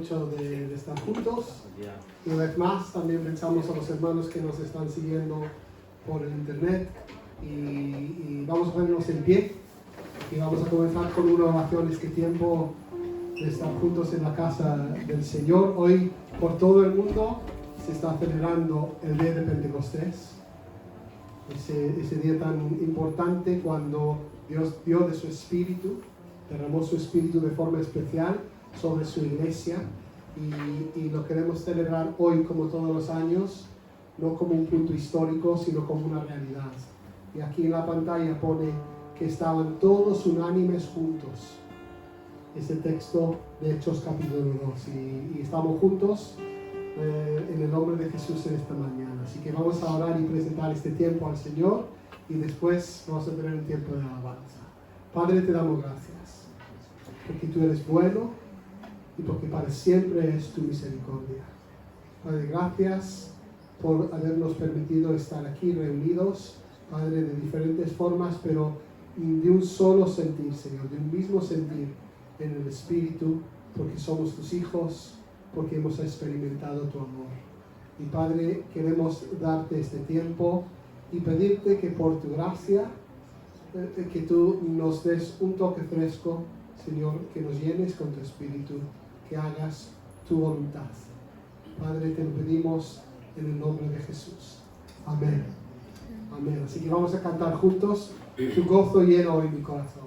mucho de estar juntos. Y una vez más también pensamos a los hermanos que nos están siguiendo por el internet y vamos a ponernos en pie y vamos a comenzar con una oración. Es que tiempo de estar juntos en la casa del Señor. Hoy por todo el mundo se está celebrando el día de Pentecostés, ese día tan importante cuando Dios dio de su Espíritu, derramó su Espíritu de forma especial sobre su iglesia y lo queremos celebrar hoy como todos los años, no como un punto histórico, sino como una realidad. Y aquí en la pantalla pone que estaban todos unánimes juntos. Ese texto de Hechos capítulo 2 y estamos juntos en el nombre de Jesús en esta mañana. Así que vamos a orar y presentar este tiempo al Señor y después vamos a tener un tiempo de alabanza. Padre, te damos gracias porque tú eres bueno y porque para siempre es tu misericordia. Padre, gracias por habernos permitido estar aquí reunidos, Padre, de diferentes formas, pero de un solo sentir, Señor, de un mismo sentir en el Espíritu, porque somos tus hijos, porque hemos experimentado tu amor. Y Padre, queremos darte este tiempo y pedirte que por tu gracia, que tú nos des un toque fresco, Señor, que nos llenes con tu Espíritu, que hagas tu voluntad. Padre, te lo pedimos en el nombre de Jesús. Amén. Amén. Así que vamos a cantar juntos. Tu gozo llena hoy mi corazón.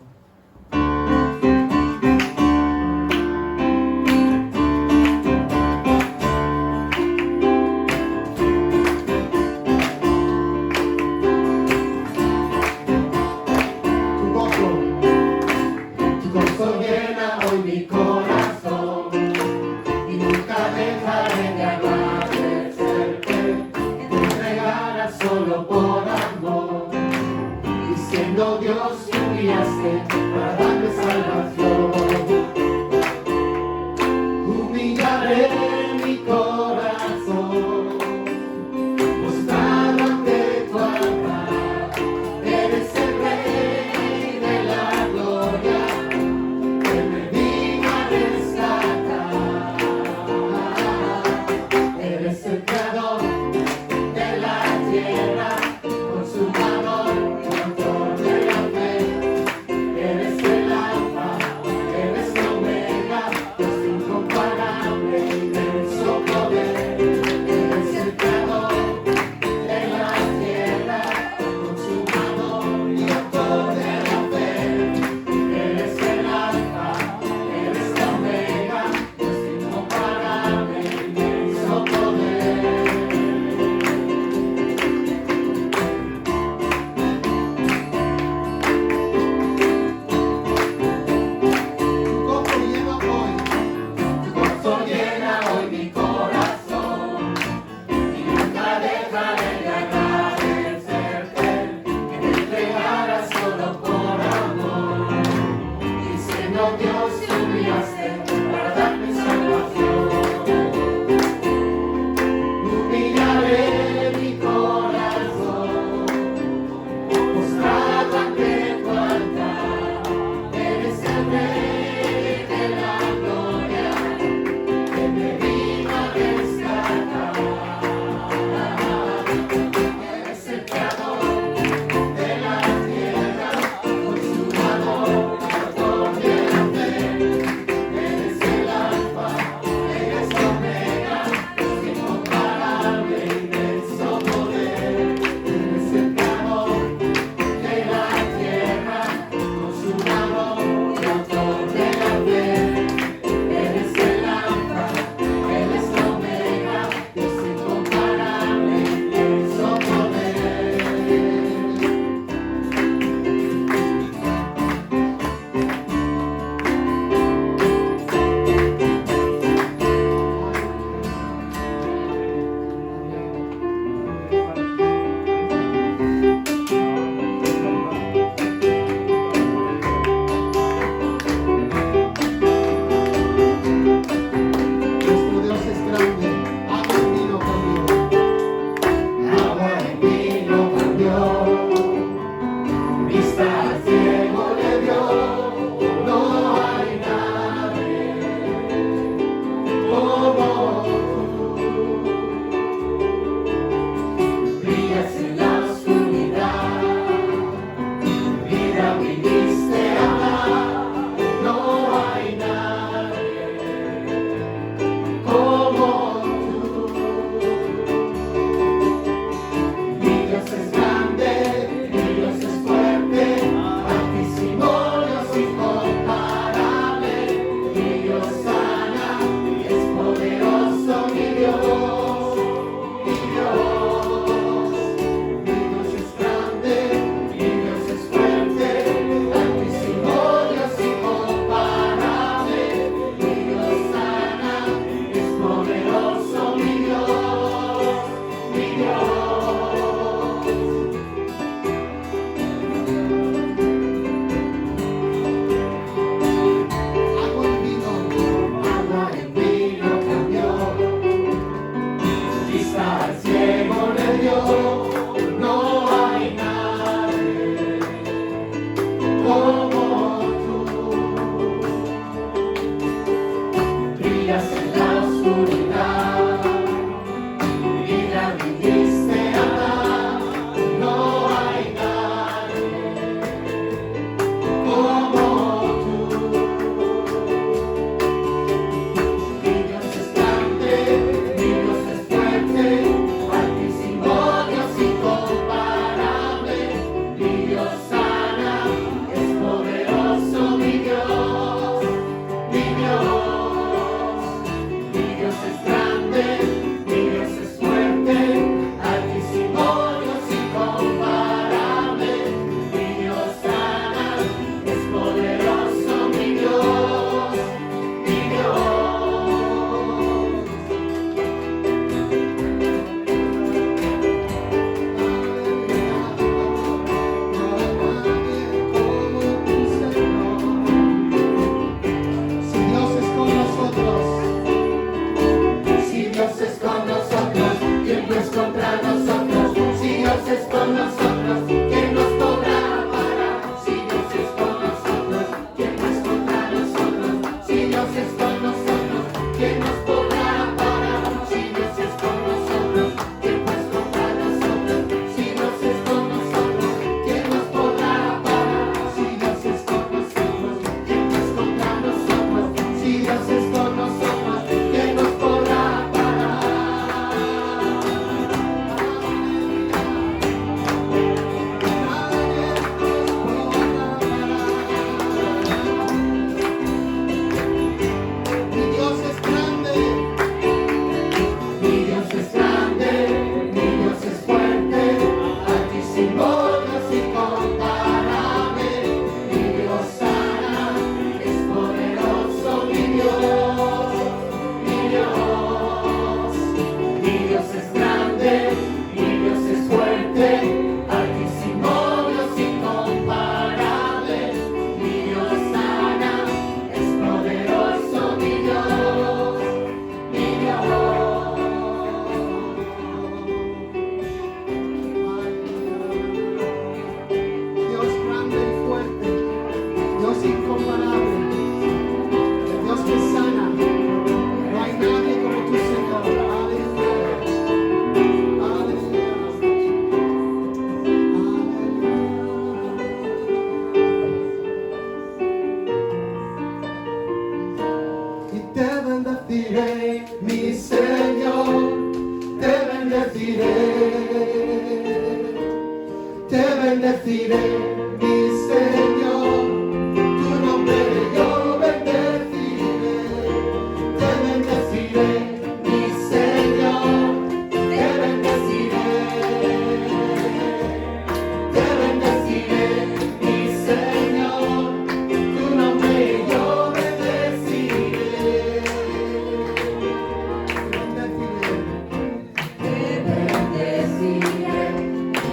Te bendeciré,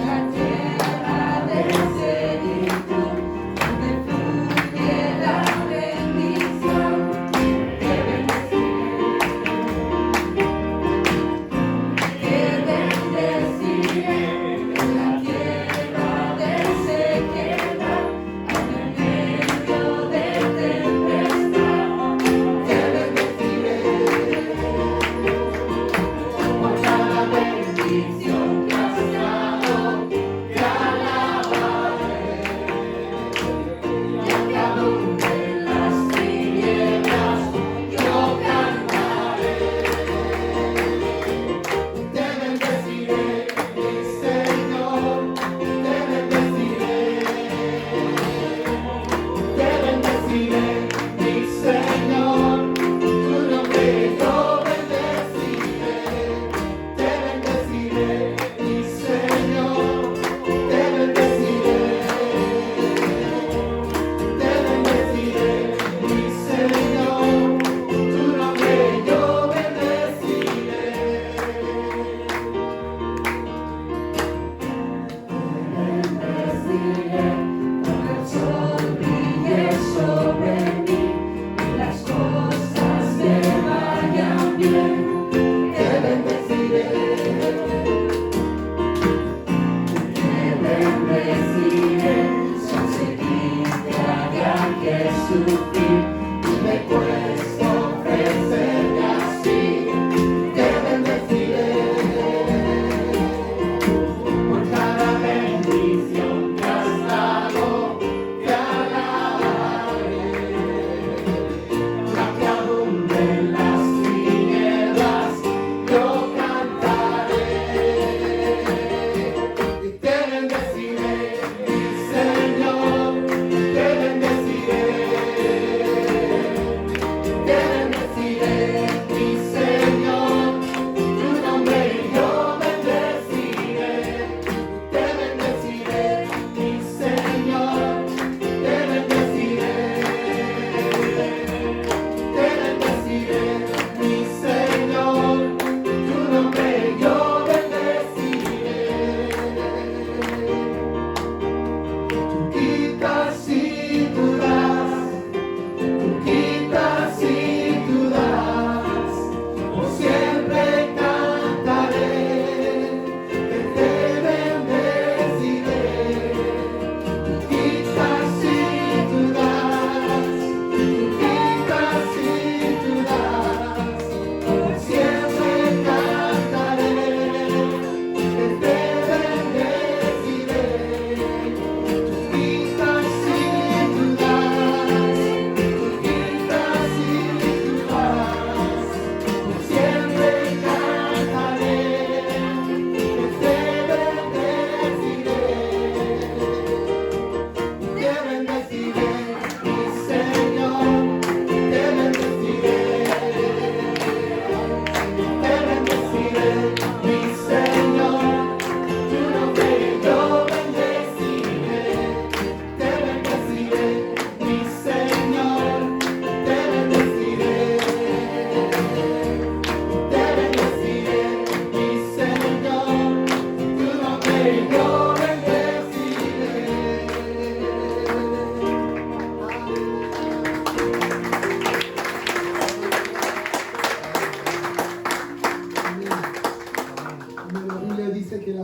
la tierra de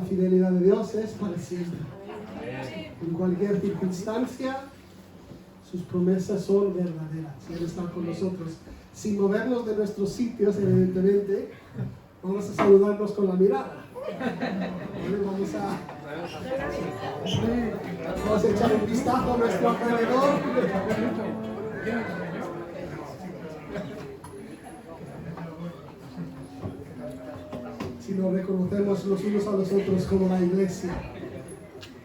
la fidelidad de Dios es para siempre. En cualquier circunstancia, sus promesas son verdaderas y Él está con nosotros. Sin movernos de nuestros sitios, evidentemente, vamos a saludarnos con la mirada. Vamos a echar un vistazo a nuestro alrededor. Si nos reconocemos los unos a los otros como la iglesia,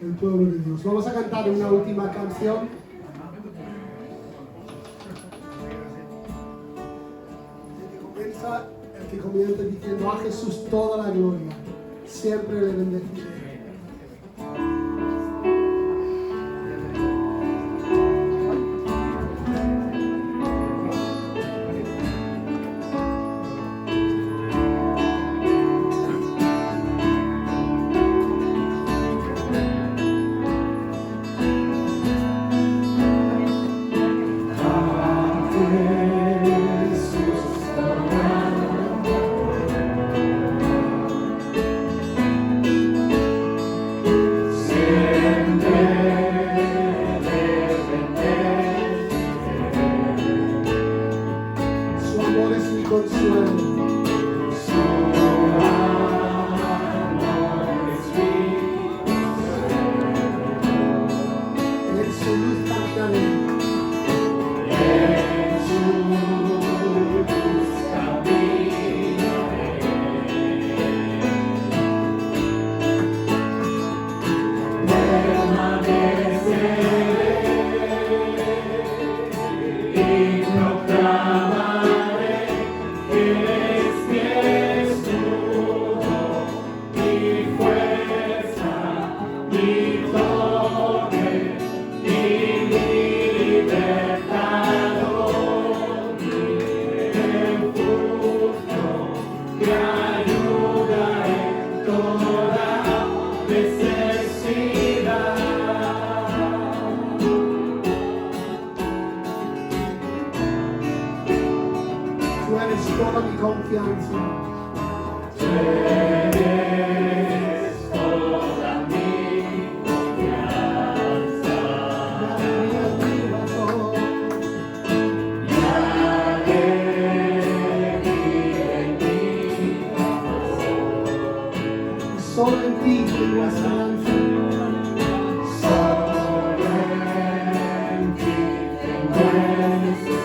el pueblo de Dios. Vamos a cantar una última canción. El que comienza diciendo: a Jesús toda la gloria, siempre le bendeciré. Toda mi confianza. Tú eres toda mi confianza. Solo en ti tengo esperanza. Solo en ti tengo esperanza.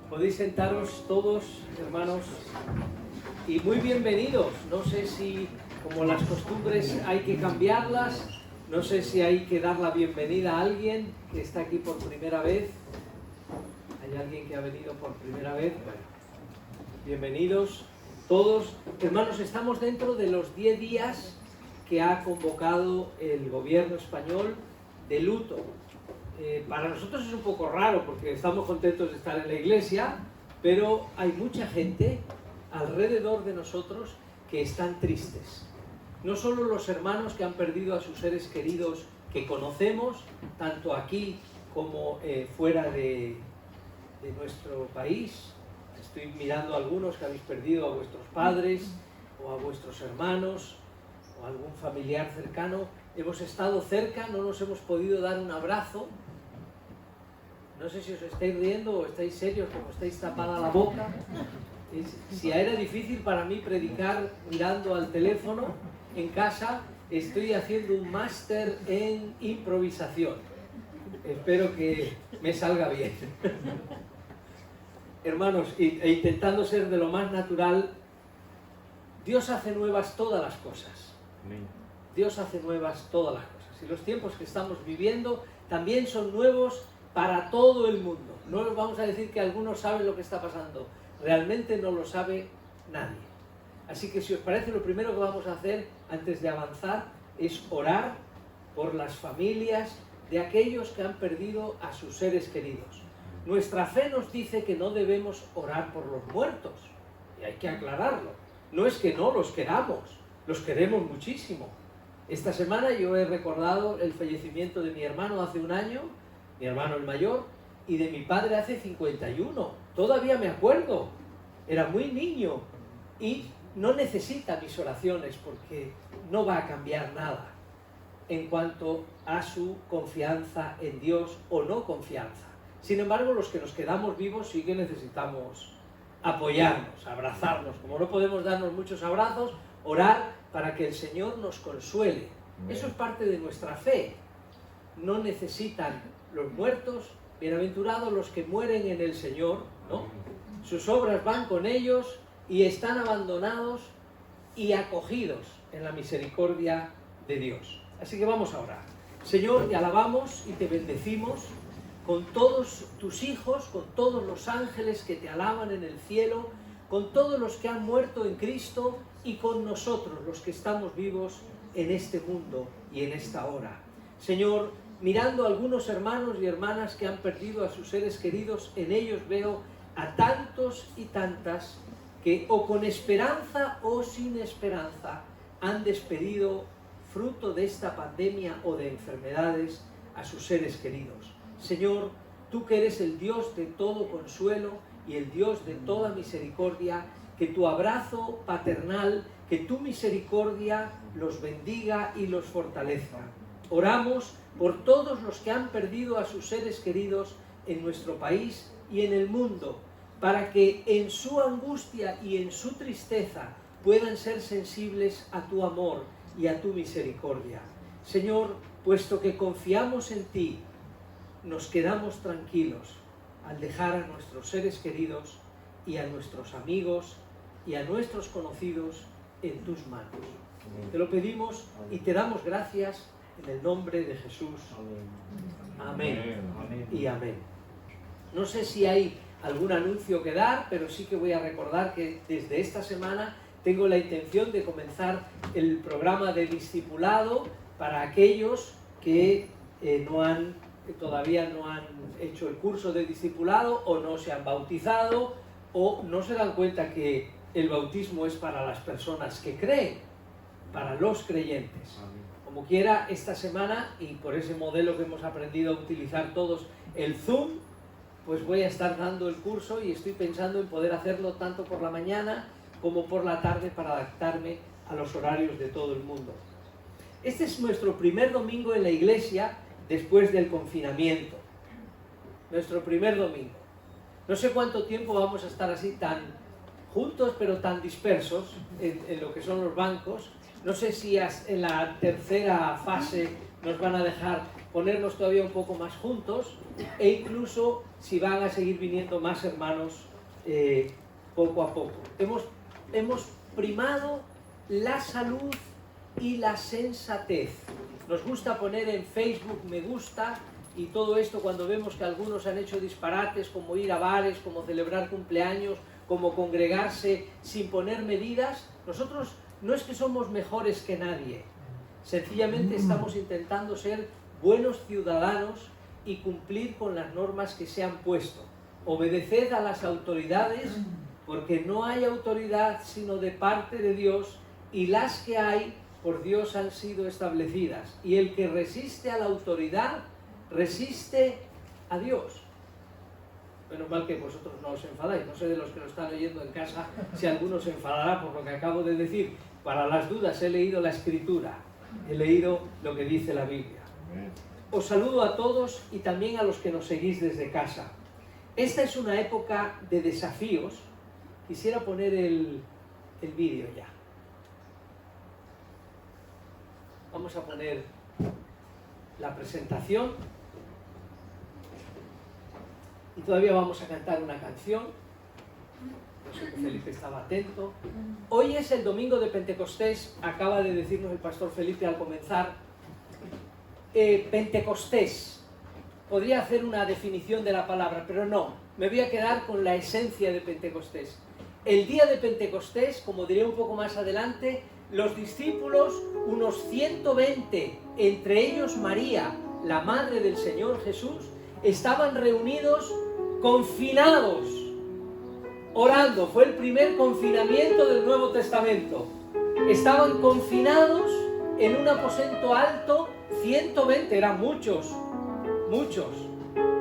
Podéis sentaros todos, hermanos. Y muy bienvenidos. No sé si, como las costumbres, hay que cambiarlas. No sé si hay que dar la bienvenida a alguien que está aquí por primera vez. ¿Hay alguien que ha venido por primera vez? Bueno, bienvenidos todos. Hermanos, estamos dentro de los 10 días que ha convocado el gobierno español de luto. Para nosotros es un poco raro porque estamos contentos de estar en la iglesia, pero hay mucha gente alrededor de nosotros que están tristes. No solo los hermanos que han perdido a sus seres queridos que conocemos, tanto aquí como fuera de nuestro país. Estoy mirando a algunos que habéis perdido a vuestros padres o a vuestros hermanos o a algún familiar cercano. Hemos estado cerca, no nos hemos podido dar un abrazo. No sé si os estáis riendo o estáis serios, como estáis tapada la boca. Si era difícil para mí predicar mirando al teléfono en casa, estoy haciendo un máster en improvisación. Espero que me salga bien. Hermanos, intentando ser de lo más natural, Dios hace nuevas todas las cosas. Dios hace nuevas todas las cosas. Y los tiempos que estamos viviendo también son nuevos para todo el mundo. No vamos a decir que algunos saben lo que está pasando. Realmente no lo sabe nadie. Así que si os parece, lo primero que vamos a hacer antes de avanzar es orar por las familias de aquellos que han perdido a sus seres queridos. Nuestra fe nos dice que no debemos orar por los muertos, y hay que aclararlo. No es que no los queramos, los queremos muchísimo. Esta semana yo he recordado el fallecimiento de mi hermano hace un año, mi hermano el mayor, y de mi padre hace 51. Todavía me acuerdo, era muy niño y no necesita mis oraciones porque no va a cambiar nada en cuanto a su confianza en Dios o no confianza. Sin embargo, los que nos quedamos vivos sí que necesitamos apoyarnos, abrazarnos. Como no podemos darnos muchos abrazos, orar para que el Señor nos consuele. Eso es parte de nuestra fe. No necesitan los muertos, bienaventurados los que mueren en el Señor, ¿no? Sus obras van con ellos y están abandonados y acogidos en la misericordia de Dios. Así que vamos a orar. Señor, te alabamos y te bendecimos con todos tus hijos, con todos los ángeles que te alaban en el cielo, con todos los que han muerto en Cristo y con nosotros, los que estamos vivos en este mundo y en esta hora. Señor, mirando a algunos hermanos y hermanas que han perdido a sus seres queridos, en ellos veo a tantos y tantas que o con esperanza o sin esperanza han despedido, fruto de esta pandemia o de enfermedades, a sus seres queridos. Señor, tú que eres el Dios de todo consuelo y el Dios de toda misericordia, que tu abrazo paternal, que tu misericordia los bendiga y los fortalezca. Oramos por todos los que han perdido a sus seres queridos en nuestro país y en el mundo, para que en su angustia y en su tristeza puedan ser sensibles a tu amor y a tu misericordia. Señor, puesto que confiamos en ti, nos quedamos tranquilos al dejar a nuestros seres queridos y a nuestros amigos y a nuestros conocidos en tus manos. Te lo pedimos y te damos gracias en el nombre de Jesús. Amén. Y amén. No sé si hay algún anuncio que dar, pero sí que voy a recordar que desde esta semana tengo la intención de comenzar el programa de discipulado para aquellos que todavía no han hecho el curso de discipulado o no se han bautizado o no se dan cuenta que el bautismo es para las personas que creen, para los creyentes. Como quiera, esta semana, y por ese modelo que hemos aprendido a utilizar todos, el Zoom, pues voy a estar dando el curso y estoy pensando en poder hacerlo tanto por la mañana como por la tarde para adaptarme a los horarios de todo el mundo. Este es nuestro primer domingo en la iglesia después del confinamiento. Nuestro primer domingo. No sé cuánto tiempo vamos a estar así tan juntos pero tan dispersos en lo que son los bancos. No sé si en la tercera fase nos van a dejar ponernos todavía un poco más juntos e incluso si van a seguir viniendo más hermanos poco a poco. Hemos hemos primado la salud y la sensatez. Nos gusta poner en Facebook me gusta y todo esto cuando vemos que algunos han hecho disparates como ir a bares, como celebrar cumpleaños, como congregarse sin poner medidas. Nosotros no es que somos mejores que nadie, sencillamente estamos intentando ser buenos ciudadanos y cumplir con las normas que se han puesto. Obedeced a las autoridades, porque no hay autoridad sino de parte de Dios, y las que hay por Dios han sido establecidas. Y el que resiste a la autoridad, resiste a Dios. Menos mal que vosotros no os enfadáis. No sé de los que lo están oyendo en casa si alguno se enfadará por lo que acabo de decir. Para las dudas he leído la Escritura, he leído lo que dice la Biblia. Os saludo a todos y también a los que nos seguís desde casa. Esta es una época de desafíos. Quisiera poner el vídeo ya. Vamos a poner la presentación y todavía vamos a cantar una canción. No sé que Felipe estaba atento. Hoy es el domingo de Pentecostés, acaba de decirnos el pastor Felipe al comenzar. Pentecostés, podría hacer una definición de la palabra, pero no, me voy a quedar con la esencia de Pentecostés. El día de Pentecostés, como diré un poco más adelante, los discípulos, unos 120, entre ellos María, la madre del Señor Jesús, estaban reunidos, confinados, orando. Fue el primer confinamiento del Nuevo Testamento. Estaban confinados en un aposento alto, 120, eran muchos,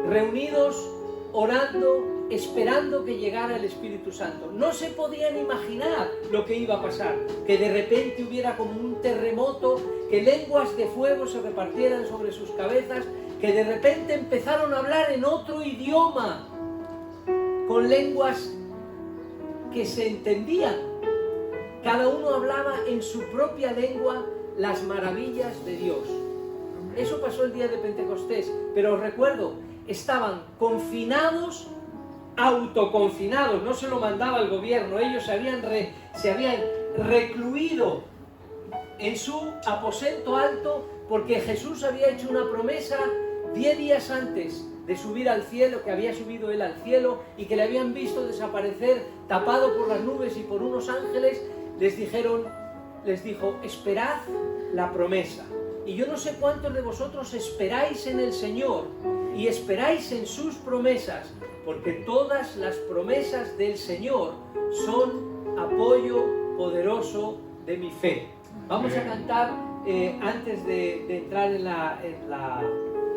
reunidos, orando, esperando que llegara el Espíritu Santo. No se podían imaginar lo que iba a pasar, que de repente hubiera como un terremoto, que lenguas de fuego se repartieran sobre sus cabezas, que de repente empezaron a hablar en otro idioma, con lenguas que se entendían. Cada uno hablaba en su propia lengua las maravillas de Dios. Eso pasó el día de Pentecostés, pero os recuerdo, estaban confinados, autoconfinados, no se lo mandaba el gobierno, ellos se habían recluido en su aposento alto porque Jesús había hecho una promesa 10 días antes de subir al cielo, que había subido él al cielo y que le habían visto desaparecer tapado por las nubes y por unos ángeles. Les dijo, esperad la promesa. Y yo no sé cuántos de vosotros esperáis en el Señor y esperáis en sus promesas, porque todas las promesas del Señor son apoyo poderoso de mi fe. Vamos a cantar antes de entrar en la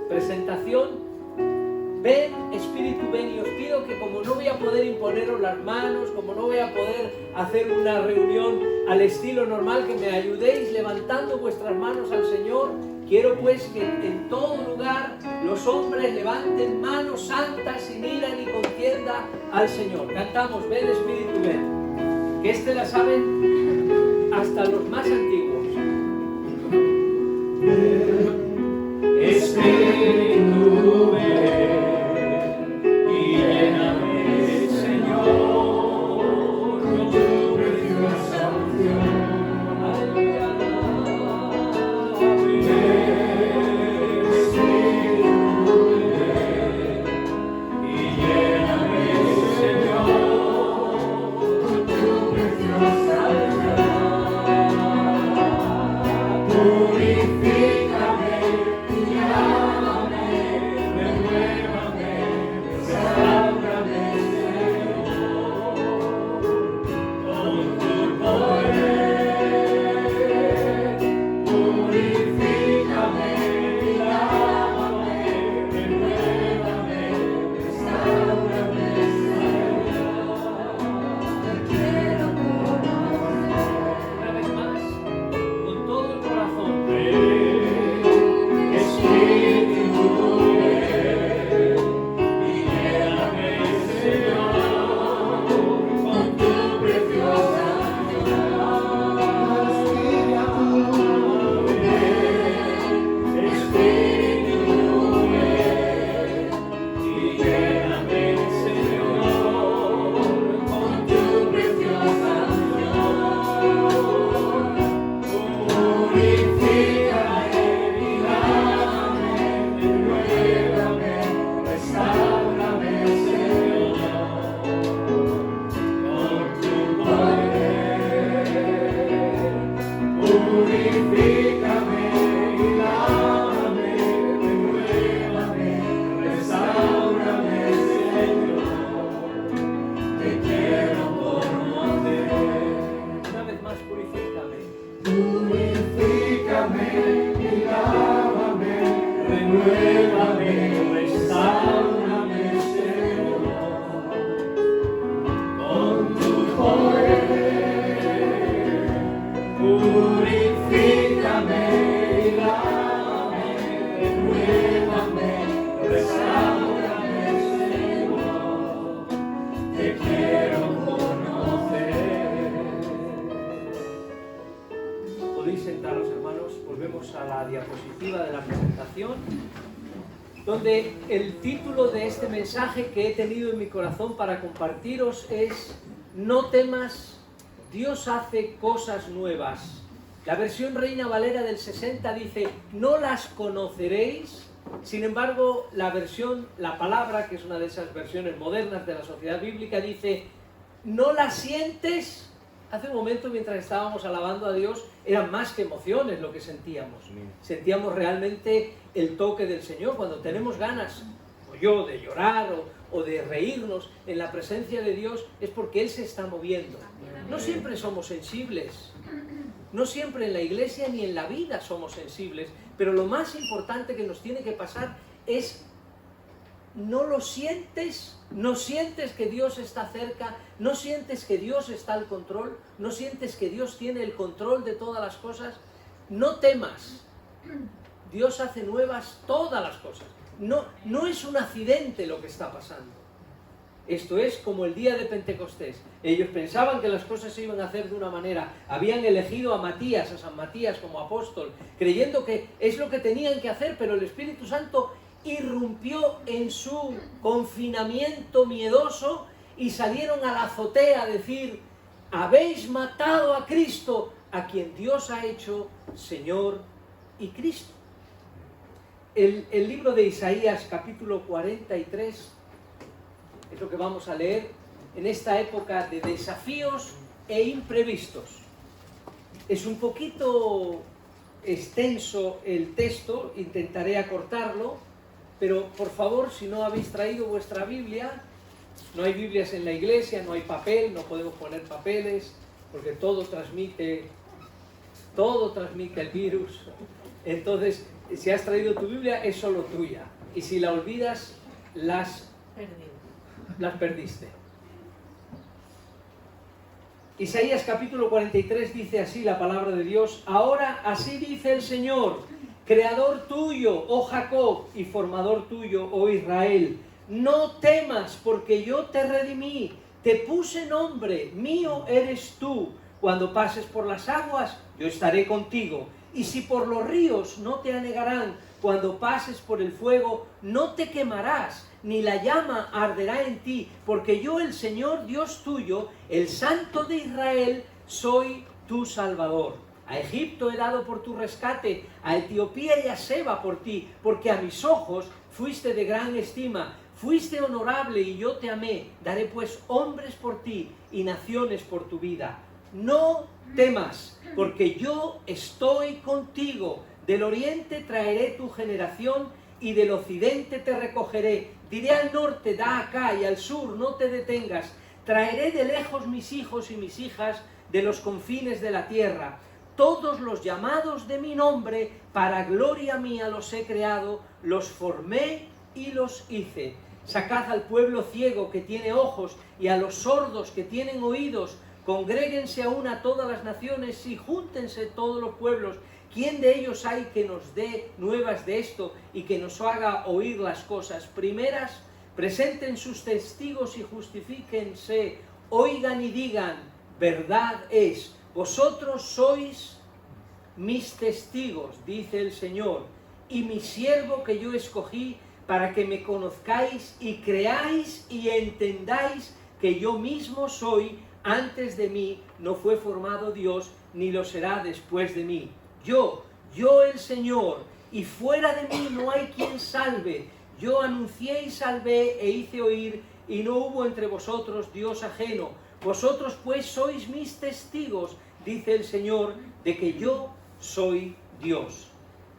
presentación. Ven, Espíritu, ven, y os pido que como no voy a poder imponeros las manos, como no voy a poder hacer una reunión al estilo normal, que me ayudéis levantando vuestras manos al Señor. Quiero pues que en todo lugar los hombres levanten manos santas sin ira ni contienda al Señor. Cantamos, ven, Espíritu, ven. Que este la saben hasta los más antiguos. Ven, Espíritu, ven. te quiero conocer. Podéis sentaros, hermanos, volvemos a la diapositiva de la presentación, donde el título de este mensaje que he tenido en mi corazón para compartiros es: no temas, Dios hace cosas nuevas. La versión Reina Valera del 60 dice: no las conoceréis. Sin embargo, la palabra, que es una de esas versiones modernas de la Sociedad Bíblica, dice: no las sientes. Hace un momento, mientras estábamos alabando a Dios, eran más que emociones lo que sentíamos. Sentíamos realmente el toque del Señor. Cuando tenemos ganas, como yo, de llorar o de reírnos en la presencia de Dios, es porque Él se está moviendo. No siempre somos sensibles. No siempre en la iglesia ni en la vida somos sensibles. Pero lo más importante que nos tiene que pasar es: ¿no lo sientes? ¿No sientes que Dios está cerca? ¿No sientes que Dios está al control? ¿No sientes que Dios tiene el control de todas las cosas? No temas. Dios hace nuevas todas las cosas. No es un accidente lo que está pasando. Esto es como el día de Pentecostés. Ellos pensaban que las cosas se iban a hacer de una manera. Habían elegido a Matías, a San Matías como apóstol, creyendo que es lo que tenían que hacer, pero el Espíritu Santo irrumpió en su confinamiento miedoso y salieron a la azotea a decir: habéis matado a Cristo, a quien Dios ha hecho Señor y Cristo. El libro de Isaías, capítulo 43, es lo que vamos a leer en esta época de desafíos e imprevistos. Es un poquito extenso el texto, intentaré acortarlo, pero por favor, si no habéis traído vuestra Biblia, no hay Biblias en la iglesia, no hay papel, no podemos poner papeles, porque todo transmite el virus. Entonces, si has traído tu Biblia, es solo tuya. Y si la olvidas, las perdiste. Isaías capítulo 43 dice así la palabra de Dios: ahora así dice el Señor, creador tuyo, oh Jacob, y formador tuyo, oh Israel: no temas, porque yo te redimí, te puse nombre, mío eres tú. Cuando pases por las aguas, yo estaré contigo, y si por los ríos, no te anegarán. Cuando pases por el fuego, no te quemarás, ni la llama arderá en ti, porque yo, el Señor Dios tuyo, el Santo de Israel, soy tu Salvador. A Egipto he dado por tu rescate, a Etiopía y a Seba por ti, porque a mis ojos fuiste de gran estima, fuiste honorable y yo te amé. Daré pues hombres por ti y naciones por tu vida. No temas, porque yo estoy contigo. Del oriente traeré tu generación y del occidente te recogeré. Diré al norte, da acá, y al sur, no te detengas. Traeré de lejos mis hijos y mis hijas de los confines de la tierra. Todos los llamados de mi nombre, para gloria mía los he creado, los formé y los hice. Sacad al pueblo ciego que tiene ojos y a los sordos que tienen oídos. Congréguense aún a todas las naciones y júntense todos los pueblos. ¿Quién de ellos hay que nos dé nuevas de esto y que nos haga oír las cosas primeras? Presenten sus testigos y justifíquense. Oigan y digan: verdad es. Vosotros sois mis testigos, dice el Señor, y mi siervo que yo escogí, para que me conozcáis y creáis y entendáis que yo mismo soy. Antes de mí no fue formado Dios, ni lo será después de mí. Yo el Señor, y fuera de mí no hay quien salve. Yo anuncié y salvé e hice oír, y no hubo entre vosotros Dios ajeno. Vosotros pues sois mis testigos, dice el Señor, de que yo soy Dios.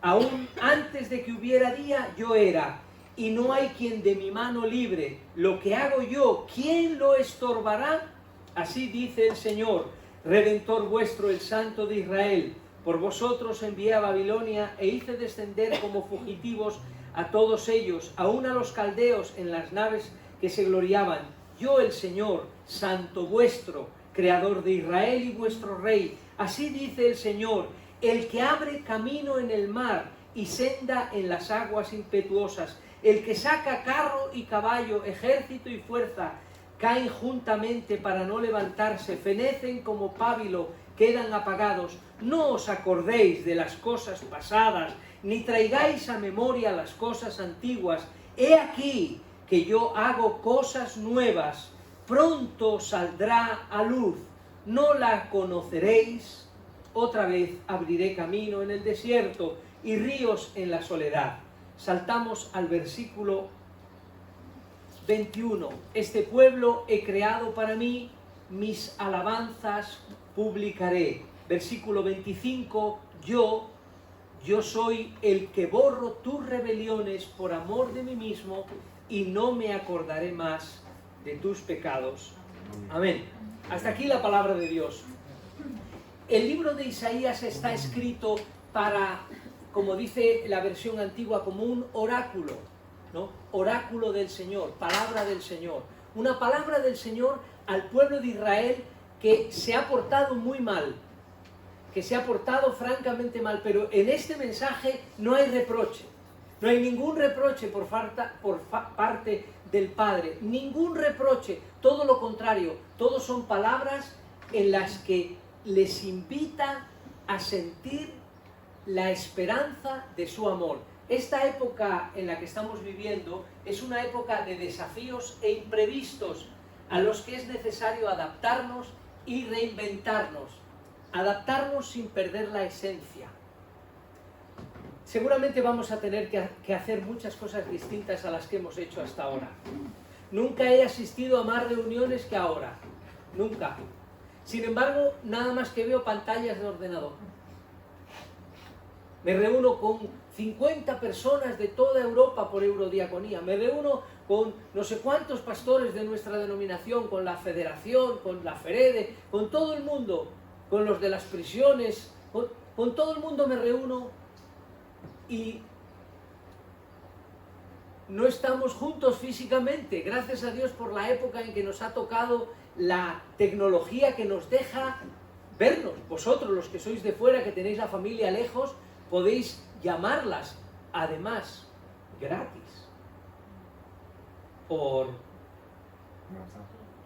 Aún antes de que hubiera día, yo era, y no hay quien de mi mano libre. Lo que hago yo, ¿quién lo estorbará? Así dice el Señor, Redentor vuestro, el Santo de Israel. Por vosotros envié a Babilonia e hice descender como fugitivos a todos ellos, aún a los caldeos en las naves que se gloriaban. Yo, el Señor, Santo vuestro, Creador de Israel y vuestro Rey. Así dice el Señor, el que abre camino en el mar y senda en las aguas impetuosas, el que saca carro y caballo, ejército y fuerza, caen juntamente para no levantarse, fenecen como pábilo, quedan apagados. No os acordéis de las cosas pasadas, ni traigáis a memoria las cosas antiguas. He aquí que yo hago cosas nuevas, pronto saldrá a luz, no la conoceréis. Otra vez abriré camino en el desierto y ríos en la soledad. Saltamos al versículo 21. Este pueblo he creado para mí, mis alabanzas publicaré. Versículo 25. Yo soy el que borro tus rebeliones por amor de mí mismo y no me acordaré más de tus pecados. Amén. Hasta aquí la palabra de Dios. El libro de Isaías está escrito para, como dice la versión antigua, como un oráculo, ¿no? Oráculo del Señor, palabra del Señor. Una palabra del Señor al pueblo de Israel que se ha portado muy mal, que se ha portado francamente mal, pero en este mensaje no hay reproche. No hay ningún reproche por parte del Padre, ningún reproche, todo lo contrario, todos son palabras en las que les invita a sentir la esperanza de su amor. Esta época en la que estamos viviendo es una época de desafíos e imprevistos a los que es necesario adaptarnos y reinventarnos. Adaptarnos sin perder la esencia. Seguramente vamos a tener que hacer muchas cosas distintas a las que hemos hecho hasta ahora. Nunca he asistido a más reuniones que ahora. Nunca. Sin embargo, nada más que veo pantallas de ordenador. Me reúno con 50 personas de toda Europa por Eurodiaconía. Me reúno con no sé cuántos pastores de nuestra denominación, con la Federación, con la FEREDE, con todo el mundo, con los de las prisiones, con todo el mundo me reúno y no estamos juntos físicamente. Gracias a Dios por la época en que nos ha tocado la tecnología que nos deja vernos. Vosotros, los que sois de fuera, que tenéis la familia lejos, podéis llamarlas, además, gratis, por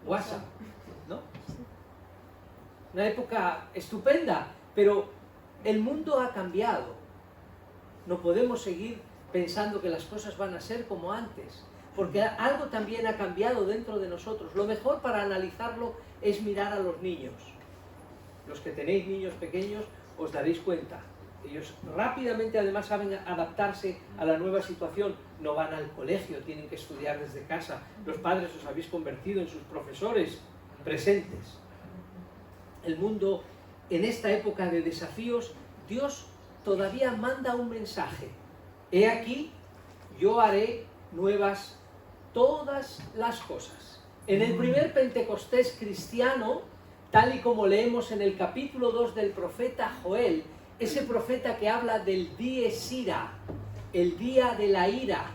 WhatsApp, ¿no? Una época estupenda, pero el mundo ha cambiado. No podemos seguir pensando que las cosas van a ser como antes, porque algo también ha cambiado dentro de nosotros. Lo mejor para analizarlo es mirar a los niños. Los que tenéis niños pequeños os daréis cuenta. Ellos rápidamente además saben adaptarse a la nueva situación. No van al colegio, tienen que estudiar desde casa. Los padres os habéis convertido en sus profesores presentes. El mundo, en esta época de desafíos, Dios todavía manda un mensaje. He aquí, yo haré nuevas todas las cosas. En el primer Pentecostés cristiano, tal y como leemos en el capítulo 2 del profeta Joel, ese profeta que habla del dies ira, el día de la ira,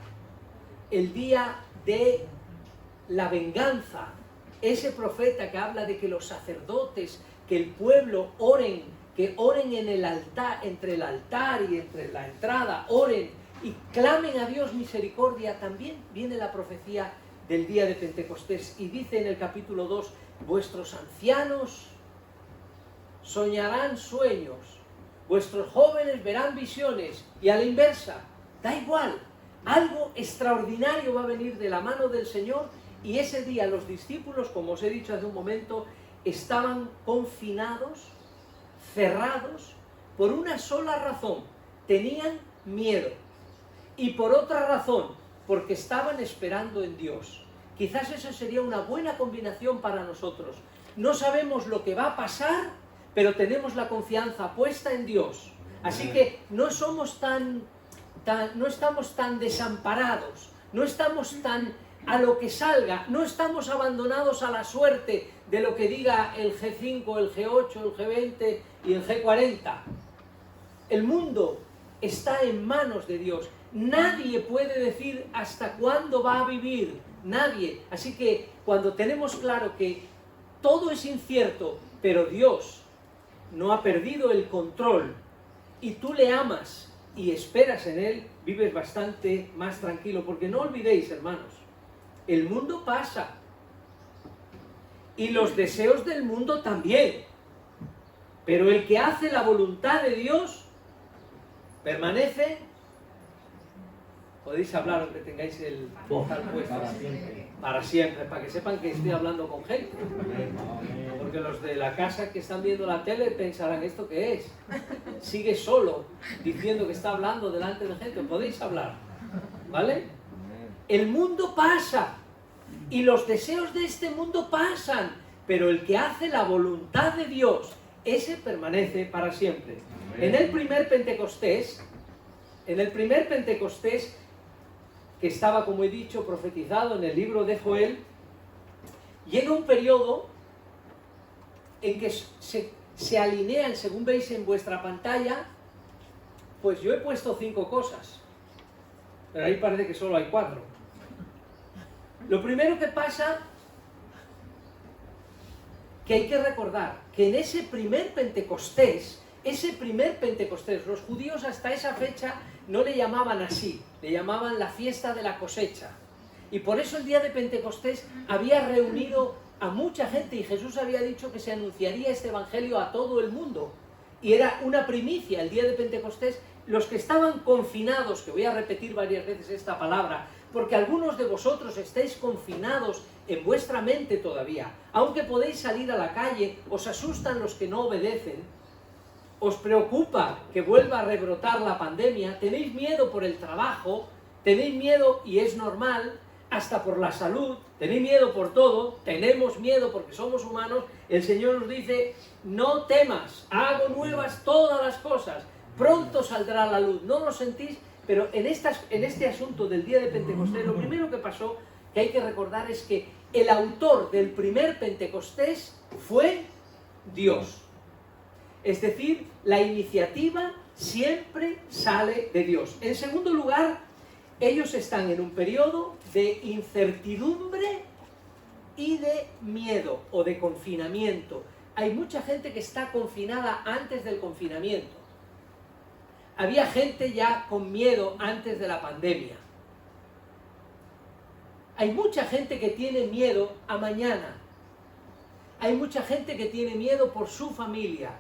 el día de la venganza, ese profeta que habla de que los sacerdotes, que el pueblo oren, que oren en el altar, entre el altar y entre la entrada, oren y clamen a Dios misericordia. También viene la profecía del día de Pentecostés y dice en el capítulo 2, vuestros ancianos soñarán sueños, vuestros jóvenes verán visiones, y a la inversa, da igual, algo extraordinario va a venir de la mano del Señor. Y ese día los discípulos, como os he dicho hace un momento, estaban confinados, cerrados, por una sola razón: tenían miedo, y por otra razón, porque estaban esperando en Dios. Quizás eso sería una buena combinación para nosotros. No sabemos lo que va a pasar, pero tenemos la confianza puesta en Dios. Así que no somos no estamos tan desamparados, no estamos tan a lo que salga, no estamos abandonados a la suerte de lo que diga el G5, el G8, el G20 y el G40. El mundo está en manos de Dios. Nadie puede decir hasta cuándo va a vivir, nadie. Así que cuando tenemos claro que todo es incierto, pero Dios no ha perdido el control, y tú le amas y esperas en Él, vives bastante más tranquilo. Porque no olvidéis, hermanos, el mundo pasa, y los deseos del mundo también. Pero el que hace la voluntad de Dios permanece. Podéis hablar aunque tengáis el vocal puesto. Para siempre, para que sepan que estoy hablando con gente. Porque los de la casa que están viendo la tele pensarán, ¿esto qué es? Sigue solo diciendo que está hablando delante de gente. Podéis hablar, ¿vale? El mundo pasa y los deseos de este mundo pasan, pero el que hace la voluntad de Dios, ese permanece para siempre. En el primer Pentecostés, que estaba, como he dicho, profetizado en el libro de Joel, llega un periodo en que se alinean, según veis en vuestra pantalla, pues yo he puesto 5 cosas, pero ahí parece que solo hay 4. Lo primero que pasa, que hay que recordar, que en ese primer Pentecostés, los judíos hasta esa fecha no le llamaban así, le llamaban la fiesta de la cosecha. Y por eso el día de Pentecostés había reunido a mucha gente y Jesús había dicho que se anunciaría este evangelio a todo el mundo. Y era una primicia el día de Pentecostés. Los que estaban confinados, que voy a repetir varias veces esta palabra, porque algunos de vosotros estáis confinados en vuestra mente todavía, aunque podéis salir a la calle, os asustan los que no obedecen, os preocupa que vuelva a rebrotar la pandemia, tenéis miedo por el trabajo, tenéis miedo, y es normal, hasta por la salud, tenéis miedo por todo, tenemos miedo porque somos humanos. El Señor nos dice, no temas, hago nuevas todas las cosas, pronto saldrá la luz. ¿No lo sentís? Pero en este asunto del día de Pentecostés, lo primero que pasó, que hay que recordar, es que el autor del primer Pentecostés fue Dios. Es decir, la iniciativa siempre sale de Dios. En segundo lugar, ellos están en un periodo de incertidumbre y de miedo o de confinamiento. Hay mucha gente que está confinada antes del confinamiento. Había gente ya con miedo antes de la pandemia. Hay mucha gente que tiene miedo a mañana. Hay mucha gente que tiene miedo por su familia.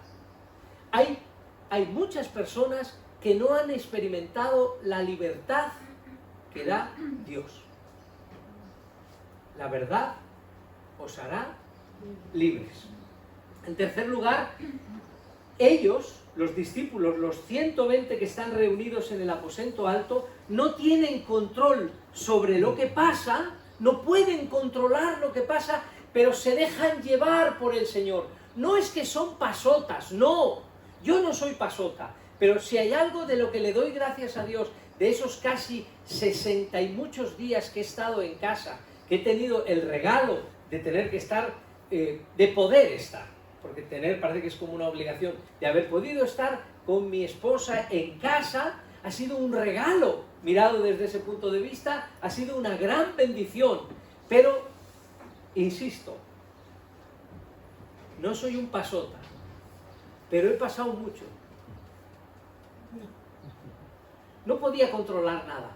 Hay muchas personas que no han experimentado la libertad que da Dios. La verdad os hará libres. En tercer lugar, ellos, los discípulos, los 120 que están reunidos en el aposento alto, no tienen control sobre lo que pasa, no pueden controlar lo que pasa, pero se dejan llevar por el Señor. No es que son pasotas, no, yo no soy pasota, pero si hay algo de lo que le doy gracias a Dios, de esos casi 60 y muchos días que he estado en casa, que he tenido el regalo de tener que estar, de poder estar, porque tener parece que es como una obligación, de haber podido estar con mi esposa en casa, ha sido un regalo, mirado desde ese punto de vista, ha sido una gran bendición. Pero, insisto, no soy un pasota, pero he pasado mucho. No podía controlar nada.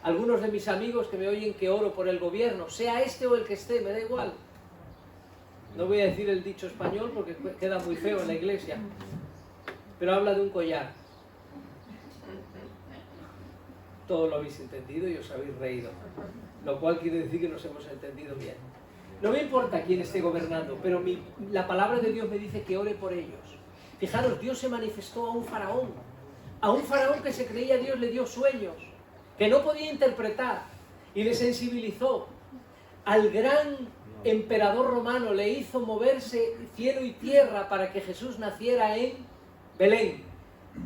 Algunos de mis amigos que me oyen que oro por el gobierno, sea este o el que esté, me da igual. No voy a decir el dicho español porque queda muy feo en la iglesia, pero habla de un collar. Todo lo habéis entendido y os habéis reído, lo cual quiere decir que nos hemos entendido bien. No me importa quién esté gobernando, pero la palabra de Dios me dice que ore por ellos. Fijaros, Dios se manifestó a un faraón que se creía Dios, le dio sueños, que no podía interpretar, y le sensibilizó. Al gran emperador romano le hizo moverse cielo y tierra para que Jesús naciera en Belén.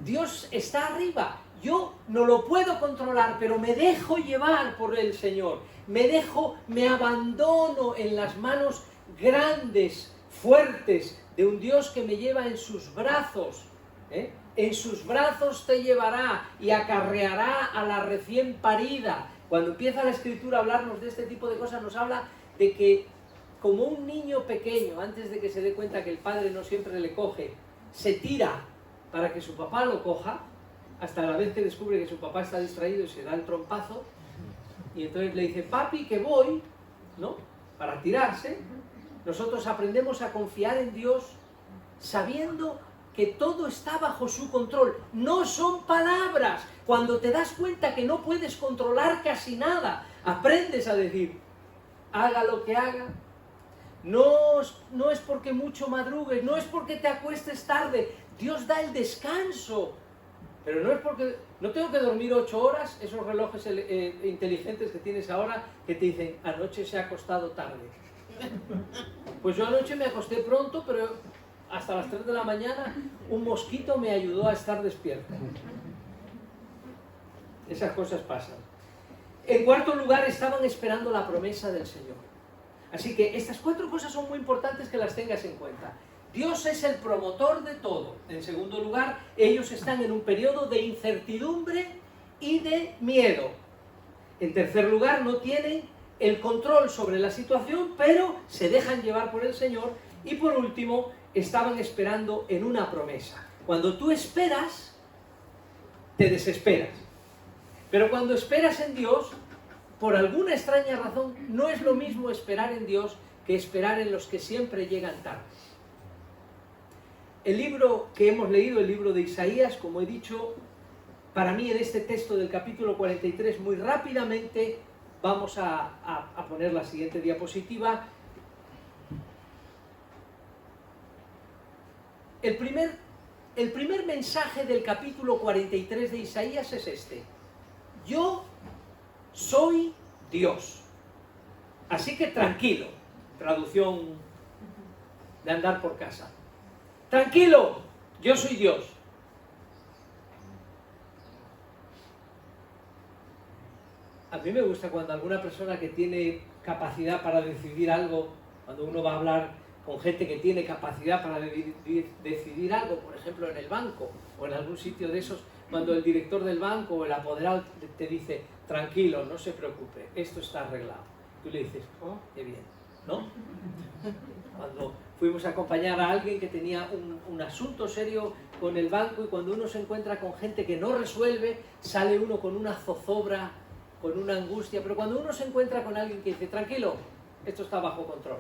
Dios está arriba. Yo no lo puedo controlar, pero me dejo llevar por el Señor. Me abandono en las manos grandes, fuertes, de un Dios que me lleva en sus brazos. En sus brazos te llevará y acarreará a la recién parida. Cuando empieza la Escritura a hablarnos de este tipo de cosas, nos habla de que como un niño pequeño, antes de que se dé cuenta que el padre no siempre le coge, se tira para que su papá lo coja, hasta la vez que descubre que su papá está distraído y se da el trompazo, y entonces le dice, papi, que voy, ¿no? Para tirarse, nosotros aprendemos a confiar en Dios sabiendo que todo está bajo su control. No son palabras. Cuando te das cuenta que no puedes controlar casi nada, aprendes a decir, haga lo que haga. No es porque mucho madrugues, no es porque te acuestes tarde. Dios da el descanso. Pero no es porque no tengo que dormir 8 horas, esos relojes inteligentes que tienes ahora que te dicen, anoche se ha acostado tarde. Pues yo anoche me acosté pronto, pero hasta las 3 de la mañana un mosquito me ayudó a estar despierto. Esas cosas pasan. En cuarto lugar, estaban esperando la promesa del Señor. Así que estas 4 cosas son muy importantes que las tengas en cuenta. Dios es el promotor de todo. En segundo lugar, ellos están en un periodo de incertidumbre y de miedo. En tercer lugar, no tienen el control sobre la situación, pero se dejan llevar por el Señor. Y por último, estaban esperando en una promesa. Cuando tú esperas, te desesperas. Pero cuando esperas en Dios, por alguna extraña razón, no es lo mismo esperar en Dios que esperar en los que siempre llegan tarde. El libro que hemos leído, el libro de Isaías, como he dicho, para mí en este texto del capítulo 43, muy rápidamente, vamos a poner la siguiente diapositiva. El primer mensaje del capítulo 43 de Isaías es este. Yo soy Dios. Así que tranquilo. Traducción de andar por casa. Tranquilo, yo soy Dios. A mí me gusta cuando alguna persona que tiene capacidad para decidir algo, cuando uno va a hablar con gente que tiene capacidad para decidir algo, por ejemplo en el banco o en algún sitio de esos, cuando el director del banco o el apoderado te dice, tranquilo, no se preocupe, esto está arreglado. Tú le dices, oh, qué bien, ¿no? Cuando fuimos a acompañar a alguien que tenía un asunto serio con el banco y cuando uno se encuentra con gente que no resuelve, sale uno con una zozobra, con una angustia, pero cuando uno se encuentra con alguien que dice, tranquilo, esto está bajo control.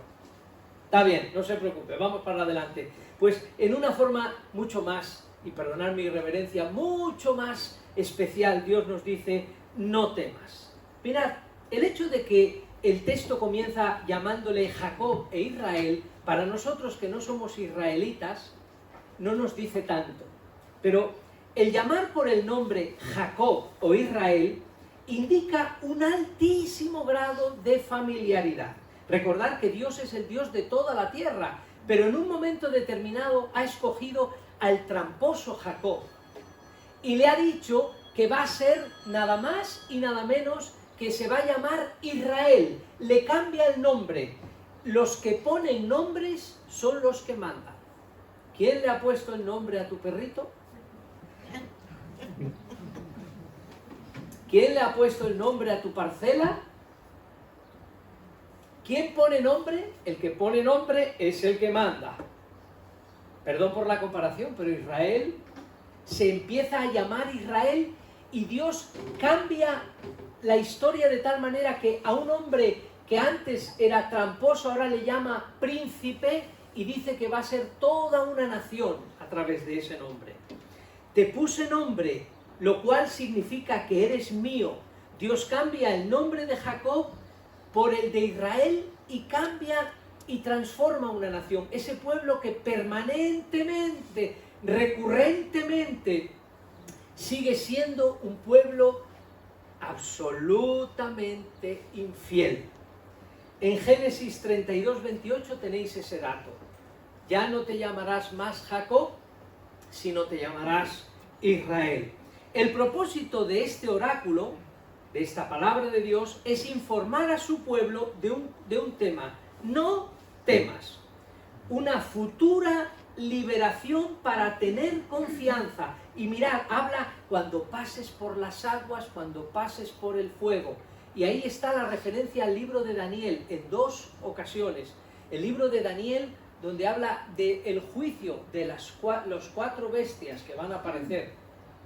Está bien, no se preocupe, vamos para adelante. Pues en una forma mucho más, y perdonad mi irreverencia, mucho más especial, Dios nos dice, no temas. Mirad, el hecho de que el texto comienza llamándole Jacob e Israel, para nosotros que no somos israelitas, no nos dice tanto. Pero el llamar por el nombre Jacob o Israel indica un altísimo grado de familiaridad. Recordar que Dios es el Dios de toda la tierra, pero en un momento determinado ha escogido al tramposo Jacob y le ha dicho que va a ser nada más y nada menos que se va a llamar Israel. Le cambia el nombre. Los que ponen nombres son los que mandan. ¿Quién le ha puesto el nombre a tu perrito? ¿Quién le ha puesto el nombre a tu parcela? ¿Quién pone nombre? El que pone nombre es el que manda. Perdón por la comparación, pero Israel se empieza a llamar Israel y Dios cambia la historia de tal manera que a un hombre que antes era tramposo ahora le llama príncipe y dice que va a ser toda una nación a través de ese nombre. Te puse nombre, lo cual significa que eres mío. Dios cambia el nombre de Jacob por el de Israel y cambia y transforma una nación. Ese pueblo que permanentemente, recurrentemente, sigue siendo un pueblo absolutamente infiel. En Génesis 32, 28 tenéis ese dato. Ya no te llamarás más Jacob, sino te llamarás Israel. El propósito de este oráculo, de esta palabra de Dios, es informar a su pueblo de un tema. No temas. Una futura liberación para tener confianza. Y mirad, habla cuando pases por las aguas, cuando pases por el fuego. Y ahí está la referencia al libro de Daniel en 2 ocasiones. El libro de Daniel, donde habla del juicio de los 4 bestias que van a aparecer.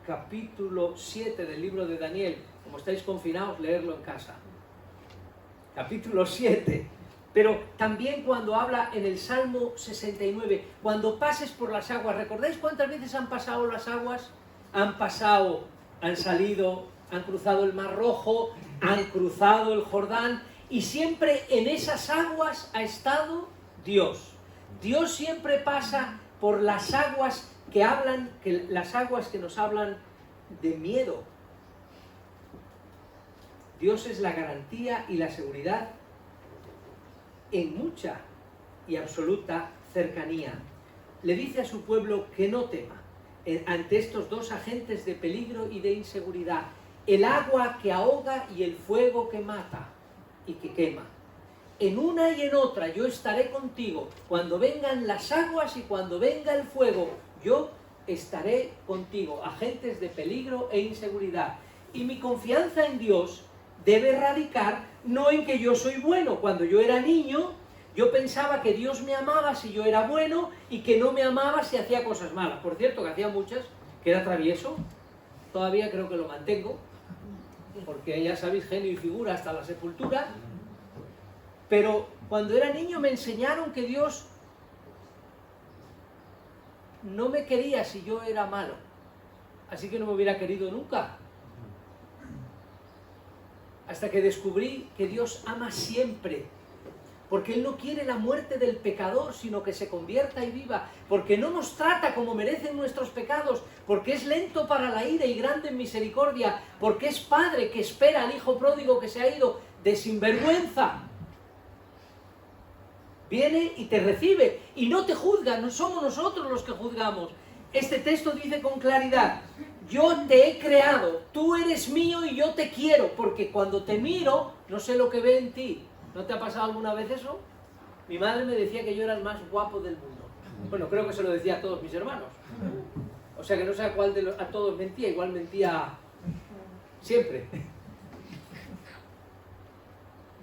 Capítulo 7 del libro de Daniel. Como estáis confinados, leerlo en casa. Capítulo 7. Pero también cuando habla en el Salmo 69, cuando pases por las aguas, ¿recordáis cuántas veces han pasado las aguas? Han pasado, han salido, han cruzado el Mar Rojo, han cruzado el Jordán, y siempre en esas aguas ha estado Dios. Dios siempre pasa por las aguas que hablan, las aguas que nos hablan de miedo. Dios es la garantía y la seguridad en mucha y absoluta cercanía. Le dice a su pueblo que no tema ante estos dos agentes de peligro y de inseguridad: el agua que ahoga y el fuego que mata y que quema. En una y en otra yo estaré contigo. Cuando vengan las aguas y cuando venga el fuego, yo estaré contigo. Agentes de peligro e inseguridad. Y mi confianza en Dios debe radicar no en que yo soy bueno. Cuando yo era niño, yo pensaba que Dios me amaba si yo era bueno y que no me amaba si hacía cosas malas. Por cierto, que hacía muchas, que era travieso. Todavía creo que lo mantengo, porque ya sabéis, genio y figura hasta la sepultura. Pero cuando era niño me enseñaron que Dios no me quería si yo era malo. Así que no me hubiera querido nunca. Hasta que descubrí que Dios ama siempre. Porque Él no quiere la muerte del pecador, sino que se convierta y viva. Porque no nos trata como merecen nuestros pecados. Porque es lento para la ira y grande en misericordia. Porque es Padre que espera al Hijo pródigo que se ha ido de sinvergüenza. Viene y te recibe. Y no te juzga. No somos nosotros los que juzgamos. Este texto dice con claridad: yo te he creado, tú eres mío y yo te quiero. Porque cuando te miro, no sé lo que ve en ti. ¿No te ha pasado alguna vez eso? Mi madre me decía que yo era el más guapo del mundo. Bueno, creo que se lo decía a todos mis hermanos. O sea que no sé a cuál a todos mentía, igual mentía siempre.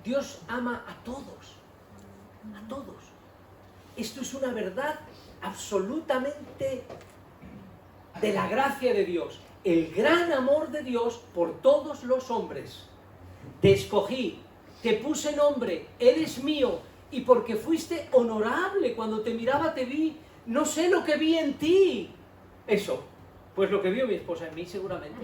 Dios ama a todos. A todos. Esto es una verdad absolutamente de la gracia de Dios. El gran amor de Dios por todos los hombres. Te escogí. Te puse nombre, eres mío, y porque fuiste honorable, cuando te miraba te vi, no sé lo que vi en ti. Eso, pues lo que vio mi esposa en mí seguramente.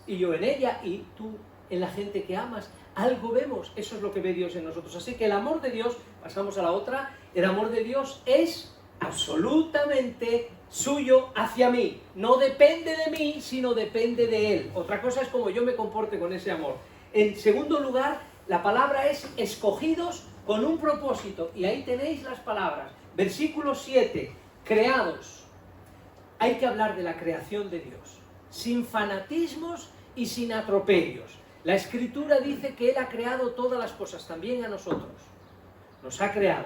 Y yo en ella, y tú en la gente que amas, algo vemos, eso es lo que ve Dios en nosotros. Así que el amor de Dios, pasamos a la otra, el amor de Dios es absolutamente suyo hacia mí. No depende de mí, sino depende de Él. Otra cosa es cómo yo me comporte con ese amor. En segundo lugar, la palabra es escogidos con un propósito. Y ahí tenéis las palabras. Versículo 7. Creados. Hay que hablar de la creación de Dios. Sin fanatismos y sin atropellos. La Escritura dice que Él ha creado todas las cosas, también a nosotros. Nos ha creado.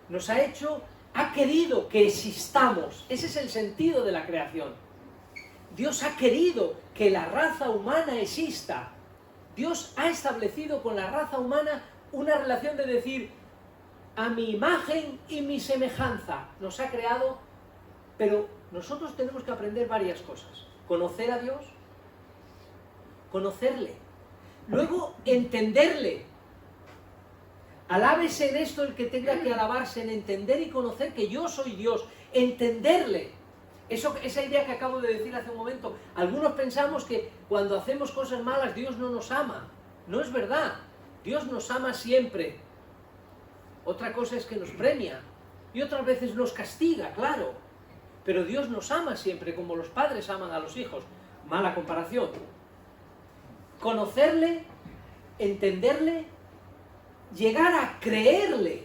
Nos ha hecho, ha querido que existamos. Ese es el sentido de la creación. Dios ha querido que la raza humana exista. Dios ha establecido con la raza humana una relación de decir: a mi imagen y mi semejanza nos ha creado, pero nosotros tenemos que aprender varias cosas. Conocer a Dios, conocerle, luego entenderle. Alábese en esto el que tenga que alabarse, en entender y conocer que yo soy Dios, entenderle. Esa idea que acabo de decir hace un momento, algunos pensamos que cuando hacemos cosas malas Dios no nos ama. No es verdad. Dios nos ama siempre. Otra cosa es que nos premia y otras veces nos castiga, claro. Pero Dios nos ama siempre, como los padres aman a los hijos. Mala comparación. Conocerle, entenderle, llegar a creerle.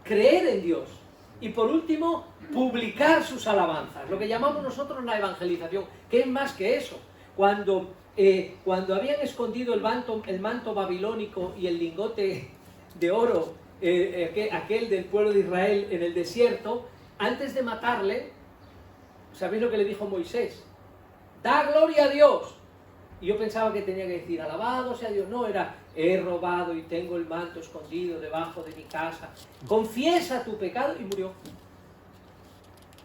Creer en Dios. Y por último, publicar sus alabanzas, lo que llamamos nosotros la evangelización, que es más que eso. Cuando habían escondido el manto babilónico y el lingote de oro, aquel del pueblo de Israel en el desierto, antes de matarle, ¿sabéis lo que le dijo Moisés? ¡Da gloria a Dios! Y yo pensaba que tenía que decir, alabado sea Dios. No, era, he robado y tengo el manto escondido debajo de mi casa. Confiesa tu pecado, y murió.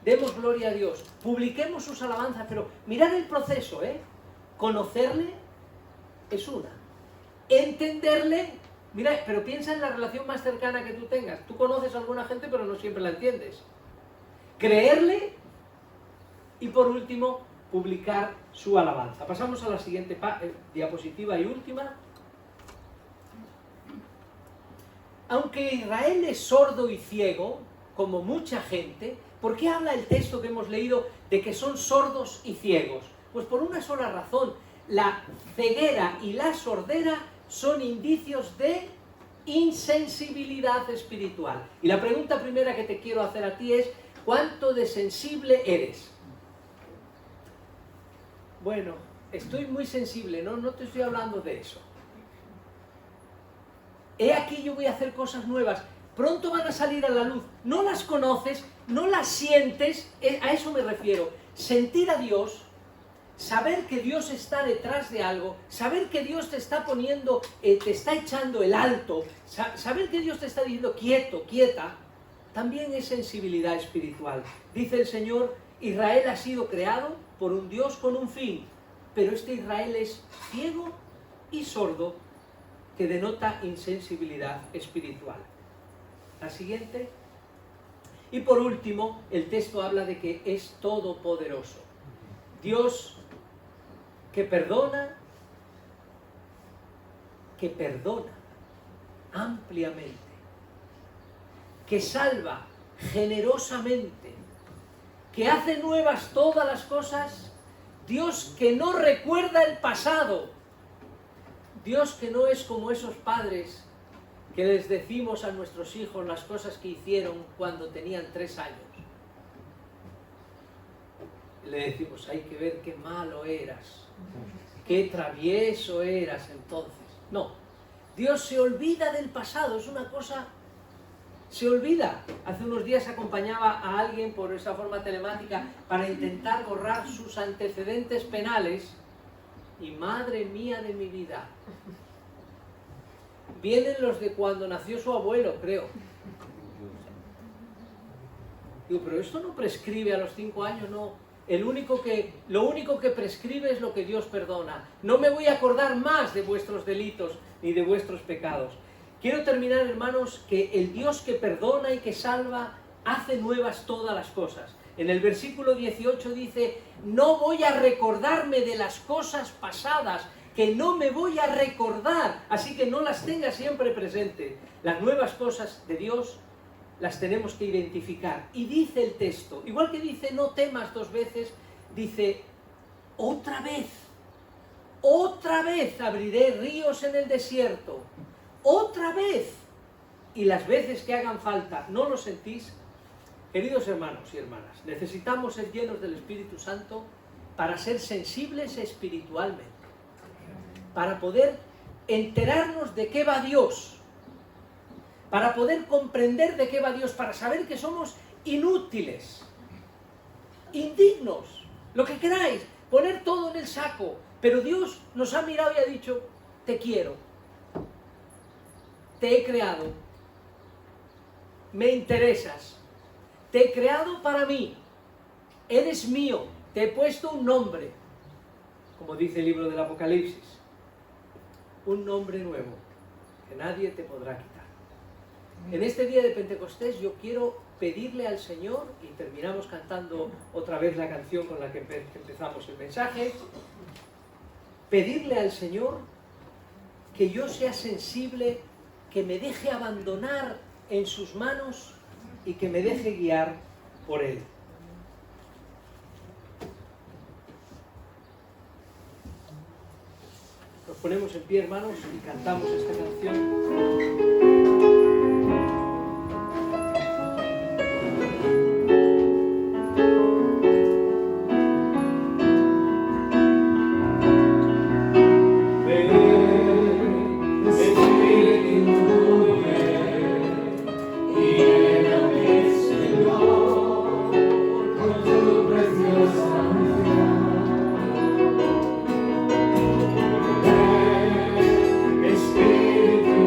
Demos gloria a Dios. Publiquemos sus alabanzas, pero mirad el proceso, ¿eh? Conocerle es una. Entenderle Mira, pero piensa en la relación más cercana que tú tengas. Tú conoces a alguna gente, pero no siempre la entiendes. Creerle y, por último, publicar su alabanza. Pasamos a la siguiente diapositiva y última. Aunque Israel es sordo y ciego, como mucha gente, ¿por qué habla el texto que hemos leído de que son sordos y ciegos? Pues por una sola razón. La ceguera y la sordera son indicios de insensibilidad espiritual. Y la pregunta primera que te quiero hacer a ti es, ¿cuánto de sensible eres? Bueno, estoy muy sensible, no te estoy hablando de eso. He aquí yo voy a hacer cosas nuevas, pronto van a salir a la luz, no las conoces, no las sientes, a eso me refiero. Sentir a Dios, saber que Dios está detrás de algo, saber que Dios te está poniendo, te está echando el alto, saber que Dios te está diciendo quieto, quieta, también es sensibilidad espiritual. Dice el Señor, Israel ha sido creado por un Dios con un fin, pero este Israel es ciego y sordo, que denota insensibilidad espiritual. La siguiente. Y por último, el texto habla de que es todopoderoso. Dios que perdona ampliamente, que salva generosamente, que hace nuevas todas las cosas, Dios que no recuerda el pasado, Dios que no es como esos padres que les decimos a nuestros hijos las cosas que hicieron cuando tenían 3 años. Le decimos, hay que ver qué malo eras, qué travieso eras entonces. No, Dios se olvida del pasado, es una cosa, se olvida. Hace unos días acompañaba a alguien por esa forma telemática para intentar borrar sus antecedentes penales y madre mía de mi vida, vienen los de cuando nació su abuelo, creo. Digo, pero esto no prescribe a los 5 años, no. Lo único que prescribe es lo que Dios perdona. No me voy a acordar más de vuestros delitos ni de vuestros pecados. Quiero terminar, hermanos, que el Dios que perdona y que salva hace nuevas todas las cosas. En el versículo 18 dice, no voy a recordarme de las cosas pasadas, que no me voy a recordar, así que no las tenga siempre presente. Las nuevas cosas de Dios las tenemos que identificar. Y dice el texto, igual que dice no temas 2 veces, dice otra vez abriré ríos en el desierto, otra vez, y las veces que hagan falta. ¿No lo sentís? Queridos hermanos y hermanas, necesitamos ser llenos del Espíritu Santo para ser sensibles espiritualmente, para poder enterarnos de qué va Dios, para poder comprender de qué va Dios, para saber que somos inútiles, indignos, lo que queráis, poner todo en el saco, pero Dios nos ha mirado y ha dicho, te quiero, te he creado, me interesas, te he creado para mí, eres mío, te he puesto un nombre, como dice el libro del Apocalipsis, un nombre nuevo que nadie te podrá quitar. En este día de Pentecostés yo quiero pedirle al Señor, y terminamos cantando otra vez la canción con la que empezamos el mensaje, pedirle al Señor que yo sea sensible, que me deje abandonar en sus manos y que me deje guiar por Él. Nos ponemos en pie, hermanos, y cantamos esta canción. Espíritu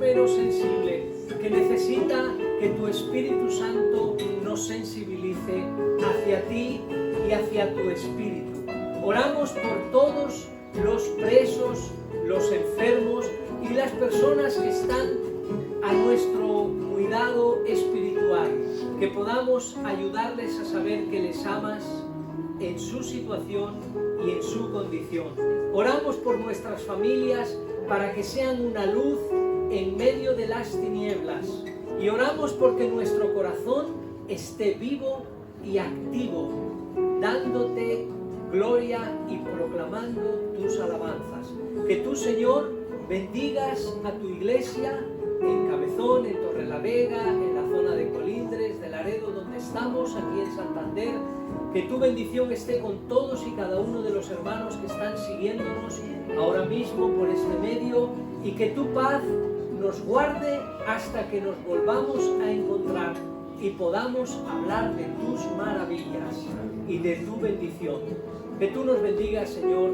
menos sensible, que necesita que tu Espíritu Santo nos sensibilice hacia ti y hacia tu Espíritu. Oramos por todos los presos, los enfermos y las personas que están a nuestro cuidado espiritual, que podamos ayudarles a saber que les amas en su situación y en su condición. Oramos por nuestras familias para que sean una luz en medio de las tinieblas, y oramos porque nuestro corazón esté vivo y activo, dándote gloria y proclamando tus alabanzas. Que tú, Señor, bendigas a tu iglesia en Cabezón, en Torrelavega, en la zona de Colindres, de Laredo, donde estamos, aquí en Santander. Que tu bendición esté con todos y cada uno de los hermanos que están siguiéndonos ahora mismo por este medio, y que tu paz nos guarde hasta que nos volvamos a encontrar y podamos hablar de tus maravillas y de tu bendición. Que tú nos bendigas, Señor.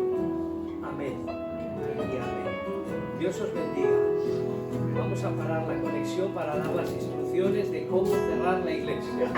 Amén y amén. Dios os bendiga. Vamos a parar la conexión para dar las instrucciones de cómo cerrar la iglesia.